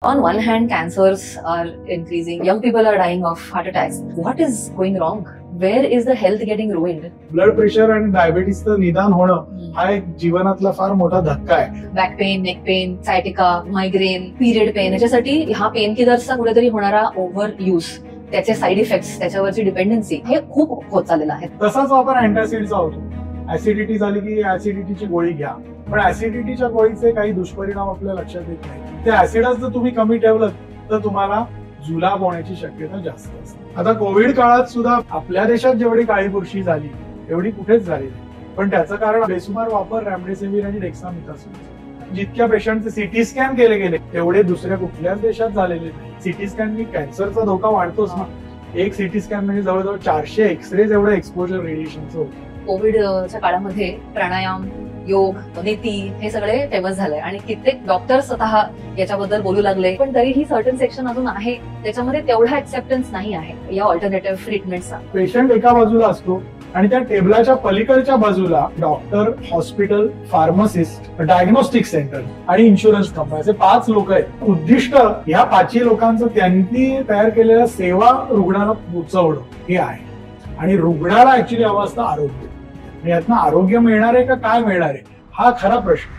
On one hand, cancers are increasing. Young people are dying of heart attacks. What is going wrong? Where is the health getting ruined? Blood pressure आणि डायबिटीसचं निदान होणं हा एक जीवनातला फार मोठा धक्का आहे. Back pain, neck pain, sciatica, migraine, period pain, याच्यासाठी हा पेन किलर्सचा कुठेतरी होणारा ओव्हर यूज, त्याचे साईड इफेक्ट्स, त्याच्यावरची डिपेंडन्सी हे खूप होत चाललेलं आहे. तसाच वापर अँटासिडचा होतो. ऍसिडिटी झाली की ऍसिडिटीची गोळी घ्या, पण ऍसिडिटीच्या गोळीचे काही दुष्परिणाम आपल्या लक्षात येत नाही. ते ऍसिडच जर तुम्ही कमी ठेवलं तर तुम्हाला जुलाब होण्याची शक्यता जास्त असते. आता कोविड काळात सुद्धा आपल्या देशात जेवढी काळीबुरशी झाली एवढी कुठेच झाली नाही, पण त्याचं कारण बेसुमार वापर रेमडेसिवीर आणि डेक्सामेथासोन. जितक्या पेशंटचे सीटी स्कॅन केले गेले तेवढे दुसऱ्या कुठल्याच देशात झालेले नाही. सीटी स्कॅननी कॅन्सरचा धोका वाढतोच ना. एक सीटी स्कॅन म्हणजे जवळजवळ 400 एक्सरेज एवढं एक्सपोजर रेडिएशनचं होतं. कोविडच्या काळामध्ये प्राणायाम, योग, नीती हे सगळे फेमस झाले आणि कित्येक डॉक्टर स्वतः याच्याबद्दल बोलू लागले, पण तरीही सर्टन सेक्शन अजून आहे त्याच्यामध्ये तेवढा ऍक्सेप्टन्स नाही आहे या ऑल्टरनेटिव्ह ट्रीटमेंटचा. पेशंट एका बाजूला असतो आणि त्या टेबलाच्या पलीकडच्या बाजूला doctor, hospital, pharmacist, diagnostic centre आणि इन्शुरन्स कंपनी असे 5 लोक आहेत. उद्दिष्ट ह्या 5 लोकांचं त्यांनी तयार केलेल्या सेवा रुग्णाला पोहोचवणं हे आहे. आणि रुग्णाला ऍक्च्युली हवं असतं आरोग्य. यातनं आरोग्य मिळणार आहे का काय मिळणार आहे हा खरा प्रश्न.